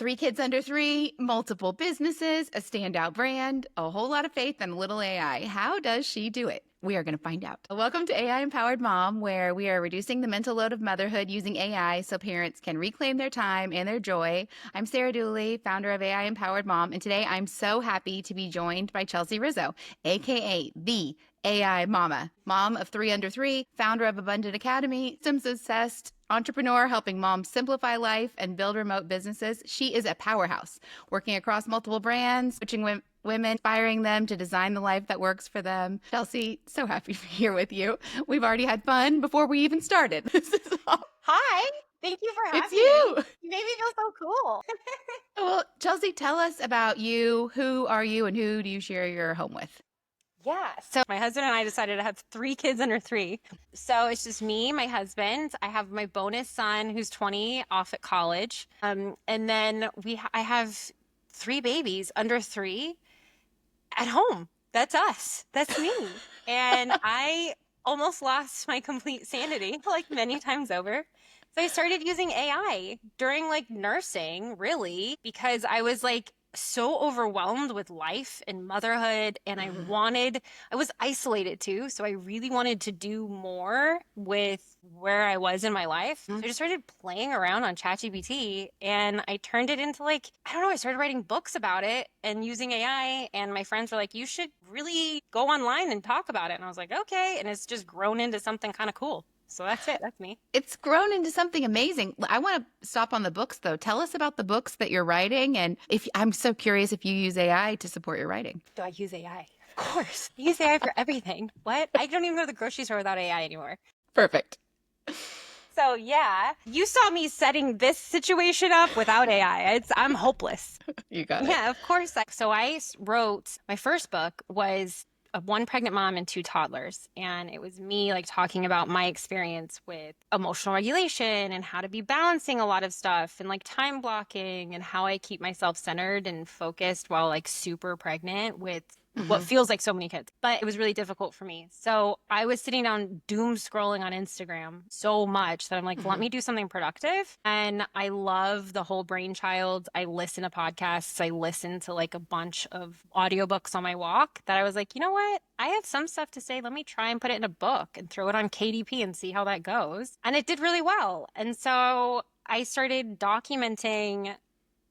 3 kids under 3, multiple businesses, a standout brand, a whole lot of faith, and a little AI. How does she do it? We are going to find out. Welcome to AI Empowered Mom, where we are reducing the mental load of motherhood using AI so parents can reclaim their time and their joy. I'm Sarah Dooley, founder of AI Empowered Mom, and today I'm so happy to be joined by Chelsea Rizzo, aka the AI Mama, mom of 3 under 3, founder of Abundant Academy, Sims obsessed entrepreneur helping moms simplify life and build remote businesses. She is a powerhouse, working across multiple brands, coaching women, inspiring them to design the life that works for them. Chelsea, so happy to be here with you. We've already had fun before we even started. Hi, thank you for It's having me. you. You made me feel so cool. Well, Chelsea, tell us about you. Who are you and who do you share your home with? Yeah, so my husband and I decided to have 3 kids under 3. So it's just me, my husband. I have my bonus son who's 20 off at college. And then I have 3 babies under 3 at home. That's us. That's me. And I almost lost my complete sanity like many times over. So I started using AI during like nursing, really, because I was like so overwhelmed with life and motherhood and I was isolated too, so I really wanted to do more with where I was in my life. So I just started playing around on ChatGPT and I turned it into like, I don't know, I started writing books about it and using AI, and my friends were like, you should really go online and talk about it. And I was like, okay, and it's just grown into something kind of cool. So that's it. That's me. It's grown into something amazing. I want to stop on the books though. Tell us about the books that you're writing, and if I'm so curious if you use AI to support your writing. Do I use AI? Of course. I use AI for everything. What? I don't even go to the grocery store without AI anymore. Perfect. So yeah, you saw me setting this situation up without AI. I'm hopeless. You got it. Yeah, of course. So I wrote, my first book was a 1 pregnant mom and 2 toddlers. And it was me like talking about my experience with emotional regulation and how to be balancing a lot of stuff and like time blocking and how I keep myself centered and focused while like super pregnant with what feels like so many kids. But it was really difficult for me. So I was sitting down doom scrolling on Instagram so much that I'm like, let me do something productive. And I love the whole brainchild. I listen to podcasts. I listen to like a bunch of audiobooks on my walk that I was like, you know what? I have some stuff to say. Let me try and put it in a book and throw it on KDP and see how that goes. And it did really well. And so I started documenting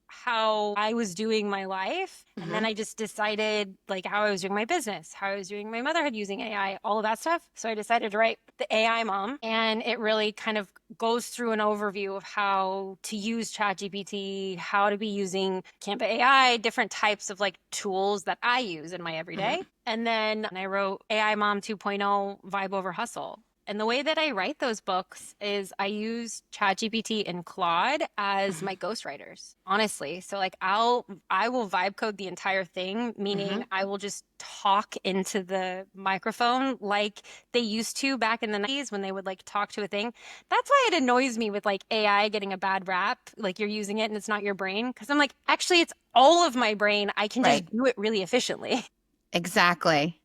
how I was doing my life. And then I just decided like how I was doing my business, how I was doing my motherhood using AI, all of that stuff. So I decided to write The AI Mom. And it really kind of goes through an overview of how to use ChatGPT, how to be using Canva AI, different types of like tools that I use in my everyday. And then I wrote AI Mom 2.0 Vibe Over Hustle. And the way that I write those books is I use ChatGPT and Claude as my ghostwriters, honestly. So like I will vibe code the entire thing, meaning I will just talk into the microphone like they used to back in the 90s when they would like talk to a thing. That's why it annoys me with like AI getting a bad rap, like you're using it and it's not your brain. Cause I'm like, actually, it's all of my brain. I can just do it really efficiently. Exactly.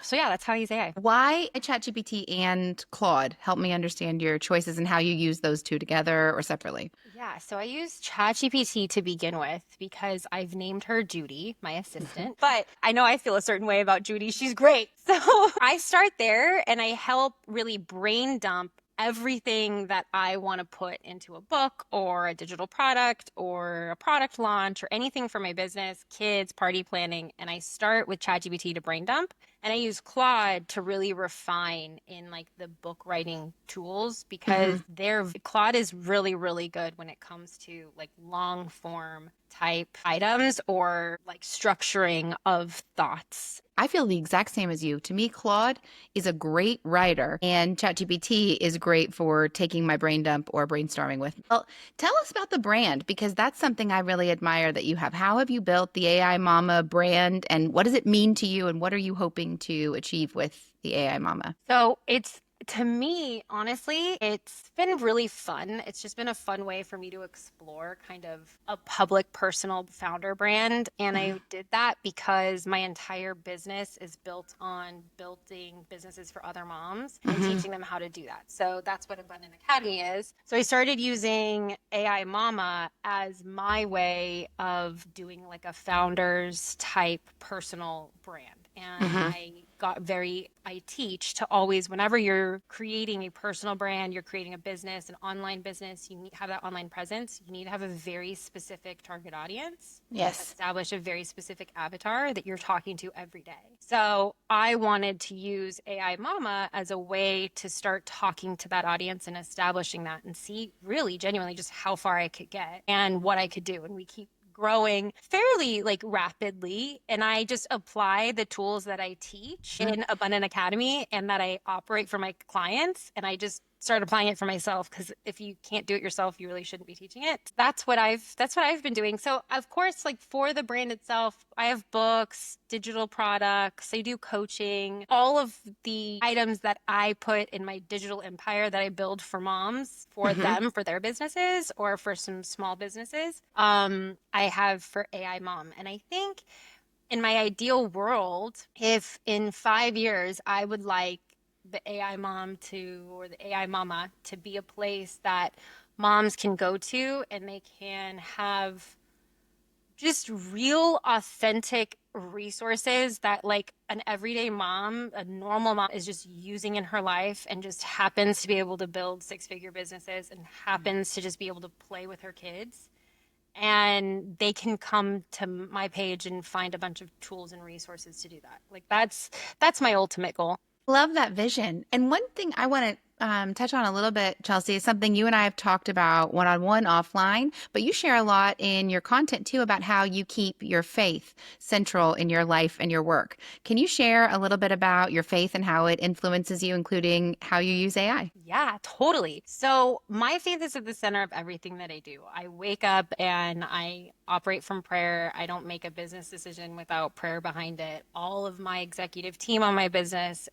So yeah, that's how I use AI. Why ChatGPT and Claude? Help me understand your choices and how you use those two together or separately. Yeah, so I use ChatGPT to begin with because I've named her Judy, my assistant. But I know I feel a certain way about Judy. She's great. So I start there and I help really brain dump everything that I want to put into a book or a digital product or a product launch or anything for my business, kids, party planning. And I start with ChatGPT to brain dump. And I use Claude to really refine in like the book writing tools because Claude is really, really good when it comes to like long form type items or like structuring of thoughts. I feel the exact same as you. To me, Claude is a great writer, and ChatGPT is great for taking my brain dump or brainstorming with. Well, tell us about the brand, because that's something I really admire that you have. How have you built the AI Mama brand, and what does it mean to you, and what are you hoping to achieve with the AI Mama? So it's To me, honestly, it's been really fun. It's just been a fun way for me to explore kind of a public personal founder brand. And I did that because my entire business is built on building businesses for other moms and Mm-hmm. teaching them how to do that. So that's what Abundant Academy is. So I started using AI Mama as my way of doing like a founder's type personal brand. And Mm-hmm. I teach to always, whenever you're creating a personal brand, you're creating a business, an online business, you need to have that online presence. You need to have a very specific target audience, Yes. establish a very specific avatar that you're talking to every day. So I wanted to use AI Mama as a way to start talking to that audience and establishing that and see really genuinely just how far I could get and what I could do. And we keep growing fairly like rapidly, and I just apply the tools that I teach in Abundant Academy and that I operate for my clients, and I just start applying it for myself, because if you can't do it yourself, you really shouldn't be teaching it. That's what I've been doing. So of course, like for the brand itself, I have books, digital products, I do coaching, all of the items that I put in my digital empire that I build for moms, for Mm-hmm. them, for their businesses, or for some small businesses, I have for AI Mom. And I think in my ideal world, if in 5 years I would like the AI Mom to, or the AI Mama to be a place that moms can go to and they can have just real, authentic resources that, like, an everyday mom, a normal mom, is just using in her life and just happens to be able to build six-figure businesses and happens to just be able to play with her kids. And they can come to my page and find a bunch of tools and resources to do that. Like that's my ultimate goal. Love that vision. And one thing I want to touch on a little bit, Chelsea, is something you and I have talked about one on one offline, but you share a lot in your content too about how you keep your faith central in your life and your work. Can you share a little bit about your faith and how it influences you, including how you use AI? Yeah, totally. So my faith is at the center of everything that I do. I wake up and I operate from prayer. I don't make a business decision without prayer behind it. All of my executive team on my business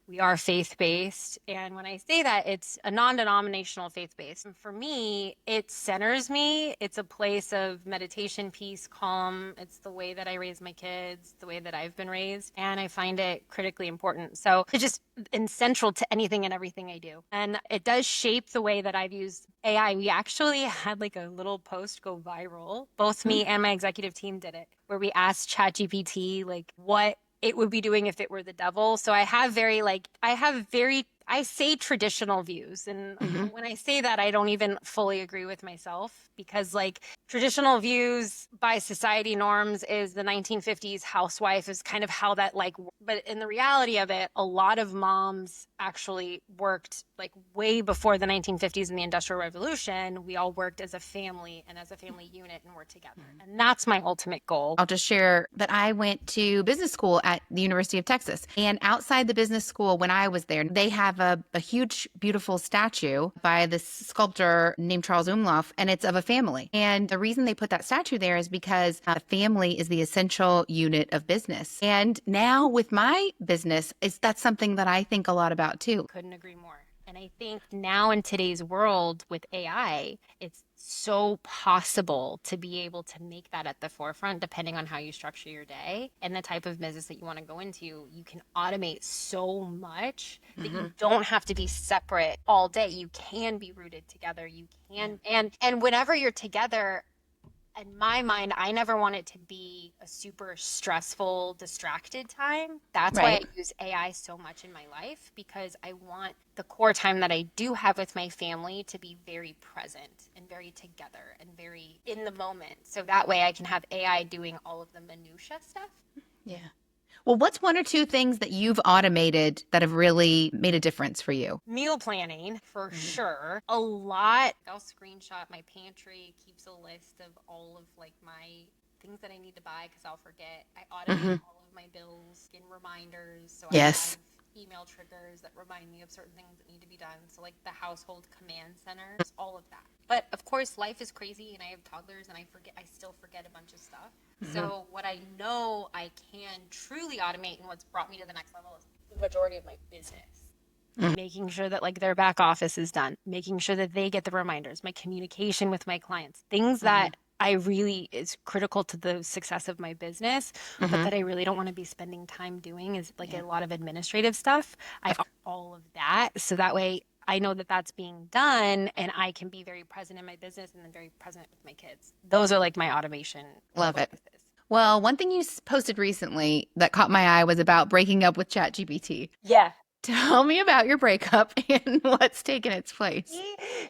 we are faith-based. And when I say that, it's a non-denominational faith-based. And for me, it centers me. It's a place of meditation, peace, calm. It's the way that I raise my kids, the way that I've been raised. And I find it critically important. So it's just central to anything and everything I do. And it does shape the way that I've used AI. We actually had like a little post go viral. Both me and my executive team did it, where we asked ChatGPT like what it would be doing if it were the devil. So I say traditional views. And Mm-hmm. when I say that, I don't even fully agree with myself, because like traditional views by society norms is the 1950s housewife is kind of how that like, but in the reality of it, a lot of moms actually worked like way before the 1950s and the Industrial Revolution. We all worked as a family and as a family unit and worked together. And that's my ultimate goal. I'll just share that I went to business school at the University of Texas. And outside the business school, when I was there, they have a huge, beautiful statue by this sculptor named Charles Umlauf, and it's of a family. And the reason they put that statue there is because a family is the essential unit of business. And now with my business, that's something that I think a lot about too. Couldn't agree more. And I think now in today's world with AI, it's so possible to be able to make that at the forefront depending on how you structure your day and the type of business that you want to go into. You can automate so much that you don't have to be separate all day. You can be rooted together. You can, and whenever you're together, in my mind, I never want it to be a super stressful, distracted time. That's why I Right. use AI so much in my life, because I want the core time that I do have with my family to be very present and very together and very in the moment. So that way I can have AI doing all of the minutia stuff. Yeah. Well, what's one or two things that you've automated that have really made a difference for you? Meal planning for sure. A lot. I'll screenshot my pantry, keeps a list of all of like my things that I need to buy because I'll forget. I automate Hmm. all of my bills in reminders. So I Yes. have email triggers that remind me of certain things that need to be done. So like the household command center, all of that. But of course, life is crazy and I have toddlers and I still forget a bunch of stuff. So what I know I can truly automate and what's brought me to the next level is the majority of my business. making sure that like their back office is done, making sure that they get the reminders, my communication with my clients, things Mhm. that I really is critical to the success of my business, but Mhm. that I really don't want to be spending time doing is like Yeah. a lot of administrative stuff. I Of all of that. So that way I know that that's being done and I can be very present in my business and then very present with my kids. Those are like my automation Love it. focuses. Well, one thing you posted recently that caught my eye was about breaking up with ChatGPT. Yeah. Tell me about your breakup and what's taken its place.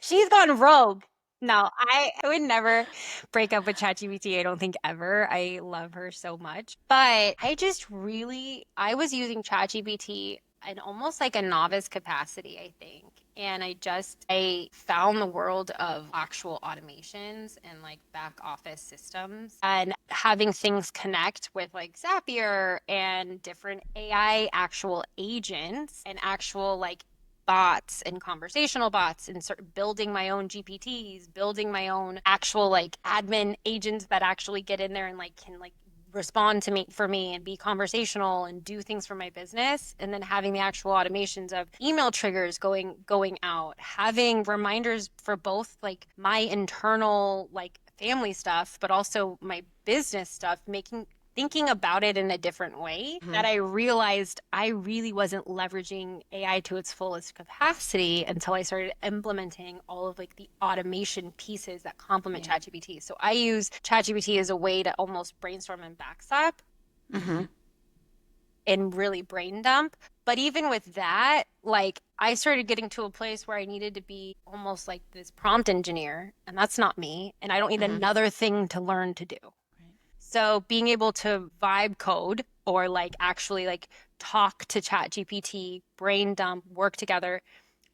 She's gone rogue. No, I would never break up with ChatGPT. I don't think ever. I love her so much. But I just really, I was using ChatGPT in almost like a novice capacity, I think. And I found the world of actual automations and like back office systems and having things connect with like Zapier and different AI actual agents and actual like bots and conversational bots and building my own GPTs, building my own actual like admin agents that actually get in there and like can like respond to me for me and be conversational and do things for my business, and then having the actual automations of email triggers going out, having reminders for both like my internal like family stuff but also my business stuff, making thinking about it in a different way, Mhm. that I realized I really wasn't leveraging AI to its fullest capacity until I started implementing all of like the automation pieces that complement Yeah. ChatGPT. So I use ChatGPT as a way to almost brainstorm and backstop Mm-hmm. and really brain dump. But even with that, like I started getting to a place where I needed to be almost like this prompt engineer, and that's not me. And I don't need Mm-hmm. another thing to learn to do. Right. So being able to vibe code or like actually like talk to Chat GPT, brain dump, work together,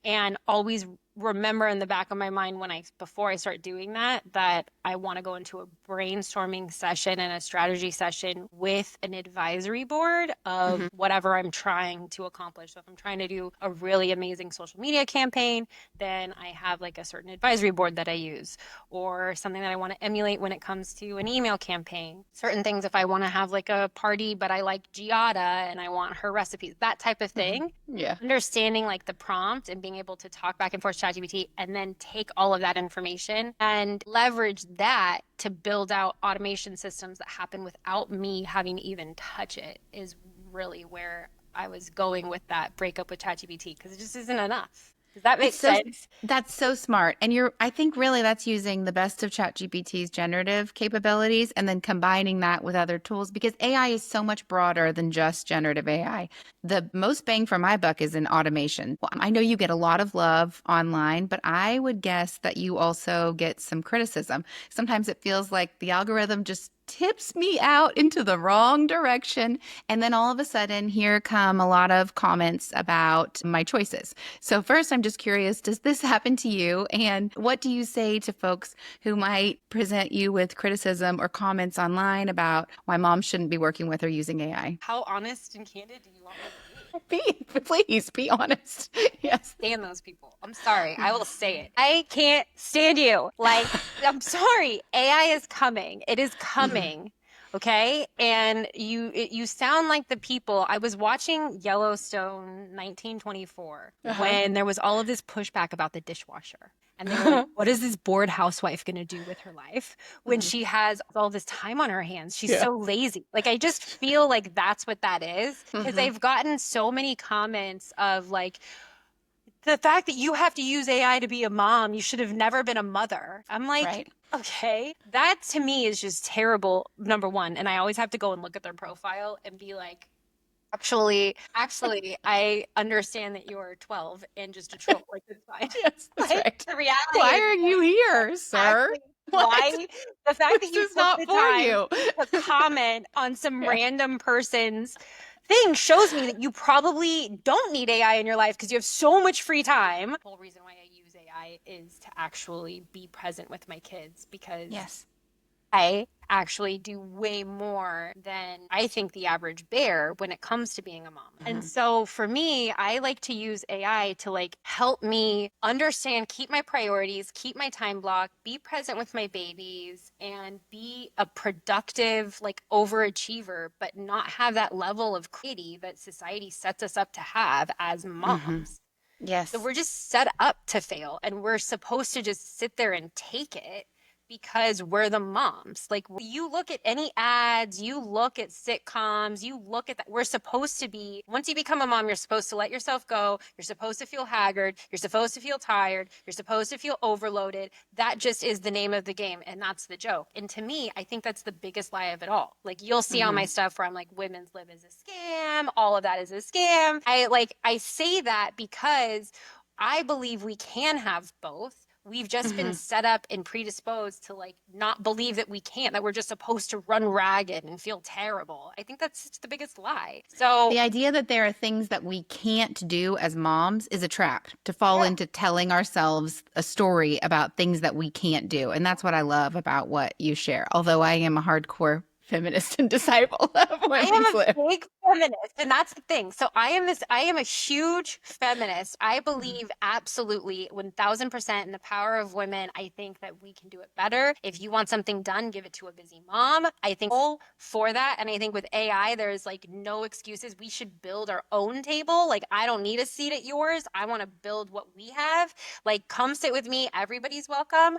and always remember in the back of my mind when I before I start doing that that I want to go into a brainstorming session and a strategy session with an advisory board of Mm-hmm. whatever I'm trying to accomplish. So if I'm trying to do a really amazing social media campaign, then I have like a certain advisory board that I use, or something that I want to emulate when it comes to an email campaign. Certain things if I want to have like a party but I like Giada and I want her recipes, that type of thing, Mm-hmm. Yeah. understanding like the prompt and being able to talk back and forth to ChatGPT and then take all of that information and leverage that to build out automation systems that happen without me having to even touch it is really where I was going with that breakup with ChatGPT, because it just isn't enough. Does that make It's so sense? That's so smart. And I think really that's using the best of ChatGPT's generative capabilities and then combining that with other tools because AI is so much broader than just generative AI. The most bang for my buck is in automation. Well, I know you get a lot of love online, but I would guess that you also get some criticism. Sometimes it feels like the algorithm just tips me out into the wrong direction. And then all of a sudden, here come a lot of comments about my choices. So, first, I'm just curious, does this happen to you? And what do you say to folks who might present you with criticism or comments online about why mom shouldn't be working with or using AI? How honest and candid do you want me to be? Please be honest. Yes. Stand those people. I'm sorry. I will say it. I can't stand you. Like, I'm sorry. AI is coming. It is Mhm. coming. Okay? And you sound like the people. I was watching Yellowstone 1924 Uh-huh. when there was all of this pushback about the dishwasher. And they were like, what is this bored housewife going to do with her life when Mhm. she has all this time on her hands? She's Yeah. so lazy. Like, I just feel like that's what that is, because Hmm. I've gotten so many comments of like, the fact that you have to use AI to be a mom, you should have never been a mother. I'm like, Right. okay, that to me is just terrible, number one. And I always have to go and look at their profile and be like, actually, I understand that you're 12 and just a troll. Like, it's fine. Yes, that's Like, right. the reality Why is are that you here, sir? actually What? why the fact that This you is took not the for time you. to comment on some Yeah. random person's thing shows me that you probably don't need AI in your life because you have so much free time. The whole reason why I use AI is to actually be present with my kids, because Yes. I actually do way more than I think the average bear when it comes to being a mom. And Mhm. so for me, I like to use AI to like help me understand, keep my priorities, keep my time block, be present with my babies, and be a productive, like overachiever, but not have that level of creativity that society sets us up to have as Mhm. moms. So Yes. we're just set up to fail and we're supposed to just sit there and take it because we're the moms. Like you look at any ads, you look at sitcoms, you look at that. We're supposed to be, once you become a mom, you're supposed to let yourself go. You're supposed to feel haggard. You're supposed to feel tired. You're supposed to feel overloaded. That just is the name of the game. And that's the joke. And to me, I think that's the biggest lie of it all. Like you'll see on my stuff where I'm like, women's lib is a scam. All of that is a scam. I say that because I believe we can have both. We've just been set up and predisposed to like not believe that we can't, that we're just supposed to run ragged and feel terrible. I think that's the biggest lie. So, The idea that there are things that we can't do as moms is a trap to fall yeah. into telling ourselves a story about things that we can't do. And that's what I love about what you share. Although I am a hardcore feminist and disciple of I women's am lib. a big feminist, and that's the thing. So I am a huge feminist. I believe absolutely 1000% in the power of women. I think that we can do it better. If you want something done, give it to a busy mom. I think all for that. And I think with AI, there's like no excuses. We should build our own table. Like, I don't need a seat at yours. I want to build what we have. Like, come sit with me. Everybody's welcome.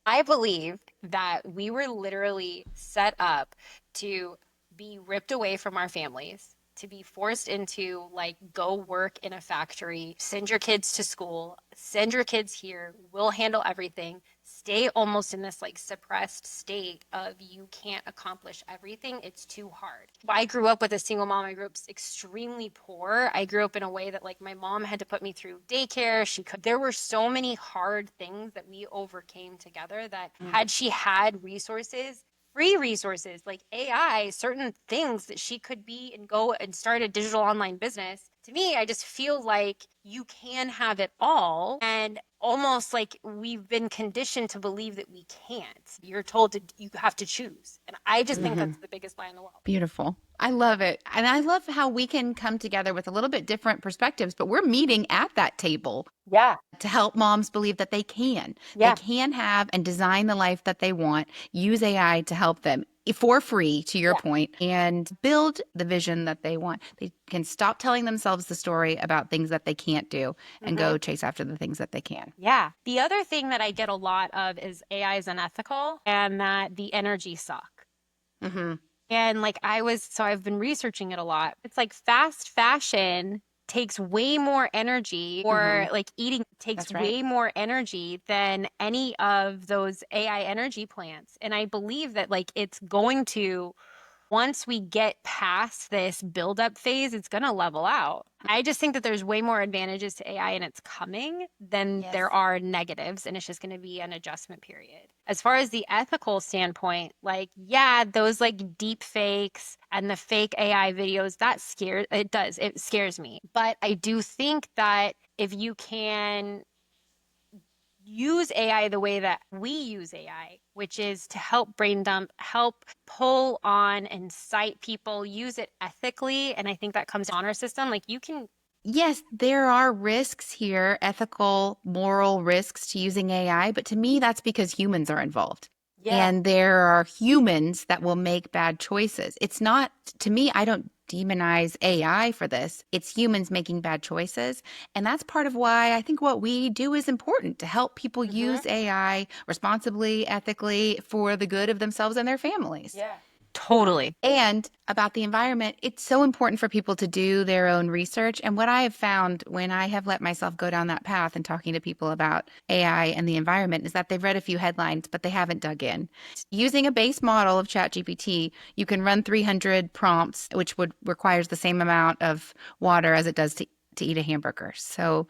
I believe that we were literally set up to be ripped away from our families, to be forced into like go work in a factory, send your kids to school, send your kids here, we'll handle everything, stay almost in this like suppressed state of you can't accomplish everything. It's too hard. I grew up with a single mom. I grew up extremely poor. I grew up in a way that like my mom had to put me through daycare. There were so many hard things that we overcame together that had she had resources, free resources like AI, certain things that she could be and go and start a digital online business. To me, I just feel like you can have it all. And almost like we've been conditioned to believe that we can't. You're told you have to choose. And I just think that's the biggest lie in the world. Beautiful. I love it. And I love how we can come together with a little bit different perspectives, but we're meeting at that table Yeah. to help moms believe that they can. They Yeah. can have and design the life that they want, use AI to help them for free, to your point, and build the vision that they want. They can stop telling themselves the story about things that they can't do and go chase after the things that they can. Yeah. The other thing that I get a lot of is AI is unethical and that the energy suck. And like I've been researching it a lot. It's like fast fashion takes way more energy, or like eating takes way more energy than any of those AI energy plants. And I believe that like it's going to, once we get past this buildup phase, it's going to level out. I just think that there's way more advantages to AI and it's coming than there are negatives. And it's just going to be an adjustment period. As far as the ethical standpoint, like, yeah, those like deep fakes and the fake AI videos, it scares me. But I do think that if you can use AI the way that we use AI, which is to help brain dump, help pull on and cite people, use it ethically. And I think that comes on our system. Like you can. Yes, there are risks here, ethical, moral risks to using AI, but to me, that's because humans are involved. Yeah. And there are humans that will make bad choices. It's not, to me, I don't demonize AI for this. It's humans making bad choices. And that's part of why I think what we do is important to help people use AI responsibly, ethically, for the good of themselves and their families. Yeah. Totally. And about the environment, it's so important for people to do their own research. And what I have found when I have let myself go down that path and talking to people about AI and the environment is that they've read a few headlines, but they haven't dug in. Using a base model of ChatGPT, you can run 300 prompts, which requires the same amount of water as it does to eat a hamburger. So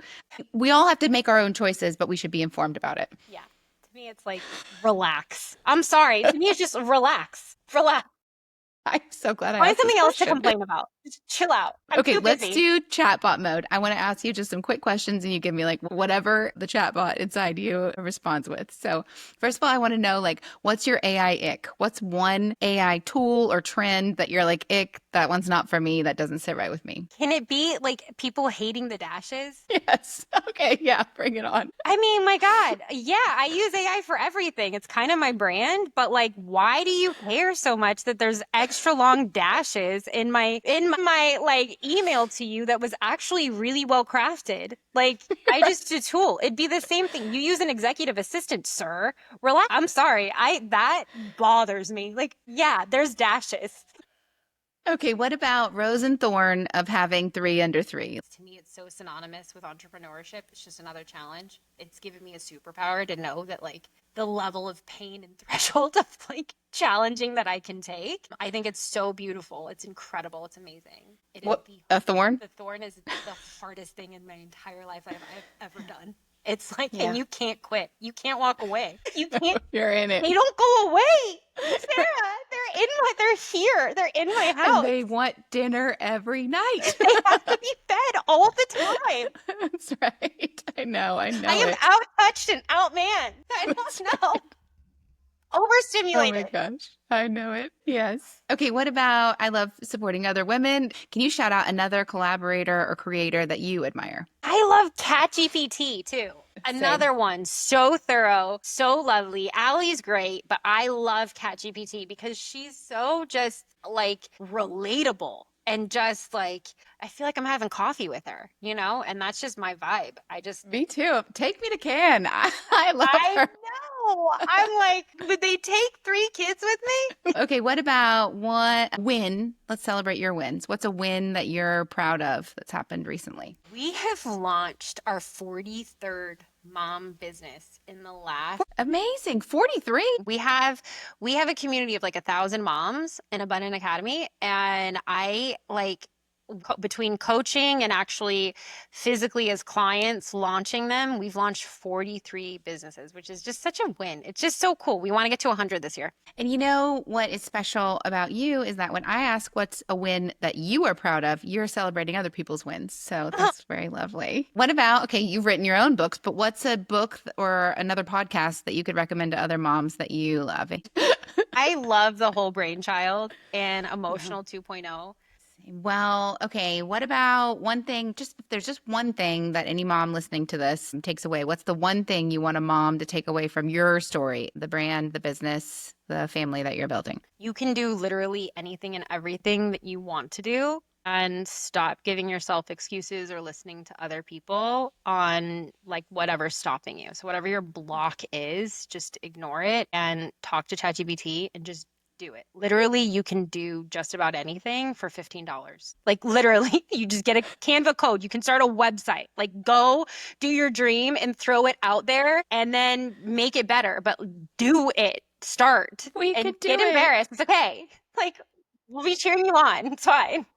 we all have to make our own choices, but we should be informed about it. Yeah. To me, it's like, relax. I'm sorry. To me, it's just relax. Relax. I'm so glad I Find asked this something else to question. complain about. Just chill out. I'm Okay, too let's busy. do chatbot mode. I want to ask you just some quick questions and you give me like whatever the chatbot inside you responds with. So first of all, I want to know like, what's your AI ick? What's one AI tool or trend that you're like, ick, that one's not for me, that doesn't sit right with me? Can it be like people hating the dashes? Yes. Okay, yeah, bring it on. I mean, my God. Yeah, I use AI for everything. It's kind of my brand, but like, why do you care so much that there's extra long dashes in my my like email to you that was actually really well crafted. Like I just a tool. It'd be the same thing. You use an executive assistant, sir. Relax. I'm sorry. That bothers me. Like, yeah, there's dashes. Okay, what about Rose and Thorn of having 3 under 3? To me, it's so synonymous with entrepreneurship. It's just another challenge. It's given me a superpower to know that like the level of pain and threshold of like challenging that I can take. I think it's so beautiful. It's incredible. It's amazing. It is What, a thorn? The thorn is the hardest thing in my entire life I've ever done. It's like, Yeah. and you can't quit. You can't walk away. You can't. You're in it. They don't go away. Sarah, they're here. They're in my house. And they want dinner every night. They have to be fed all the time. That's right. I know. I am out-touched and out-manned. I don't know. Overstimulated. Oh my gosh. I know it. Yes. Okay. What about, I love supporting other women. Can you shout out another collaborator or creator that you admire? I love ChatGPT too. Another one, so thorough, so lovely. Allie's great, but I love ChatGPT because she's so just like relatable and just like, I feel like I'm having coffee with her, you know? And that's just my vibe. Me too. Take me to Cannes. I love her. I know. I'm like, would they take 3 kids with me? Okay, what about one win? Let's celebrate your wins. What's a win that you're proud of that's happened recently? We have launched our 43rd mom business in the last. Amazing. 43. We have a community of like 1,000 moms in Abundant Academy, and I like between coaching and actually physically as clients launching them, we've launched 43 businesses, which is just such a win. It's just so cool. We want to get to 100 this year. And you know what is special about you is that when I ask what's a win that you are proud of, you're celebrating other people's wins. So that's very lovely. What about, okay, you've written your own books, but what's a book or another podcast that you could recommend to other moms that you love? I love The Whole Brainchild and Emotional 2.0. Well, okay. What about one thing? Just if there's just one thing that any mom listening to this takes away, what's the one thing you want a mom to take away from your story, the brand, the business, the family that you're building? You can do literally anything and everything that you want to do, and stop giving yourself excuses or listening to other people on like whatever's stopping you. So whatever your block is, just ignore it and talk to ChatGPT and just do it. Literally, you can do just about anything for $15. Like literally, you just get a Canva code. You can start a website. Like go do your dream and throw it out there and then make it better. But do it. Start. We and could do get it. embarrassed. It's okay. Like we'll be cheering you on. It's fine.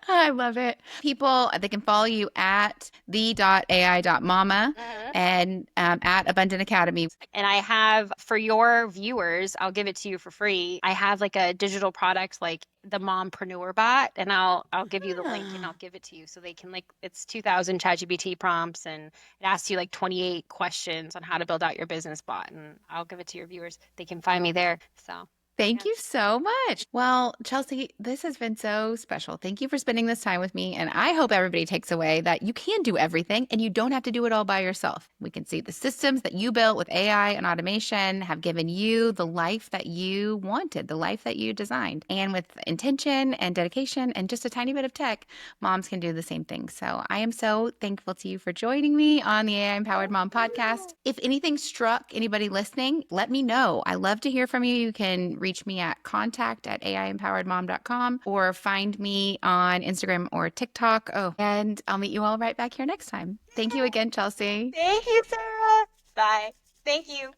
I love it. People, they can follow you at the.ai.mama and at Abundant Academy. And I have, for your viewers, I'll give it to you for free. I have like a digital product like the Mompreneur Bot, and I'll give you the link and I'll give it to you so they can like, it's 2,000 ChatGPT prompts and it asks you like 28 questions on how to build out your business bot, and I'll give it to your viewers. They can find me there. So. Thank you so much. Well, Chelsea, this has been so special. Thank you for spending this time with me. And I hope everybody takes away that you can do everything and you don't have to do it all by yourself. We can see the systems that you built with AI and automation have given you the life that you wanted, the life that you designed. And with intention and dedication and just a tiny bit of tech, moms can do the same thing. So I am so thankful to you for joining me on the AI Empowered Mom podcast. If anything struck anybody listening, let me know. I love to hear from you. You can reach me at contact@aiempoweredmom.com or find me on Instagram or TikTok. Oh, and I'll meet you all right back here next time. Thank you again, Chelsea. Thank you, Sarah. Bye. Thank you.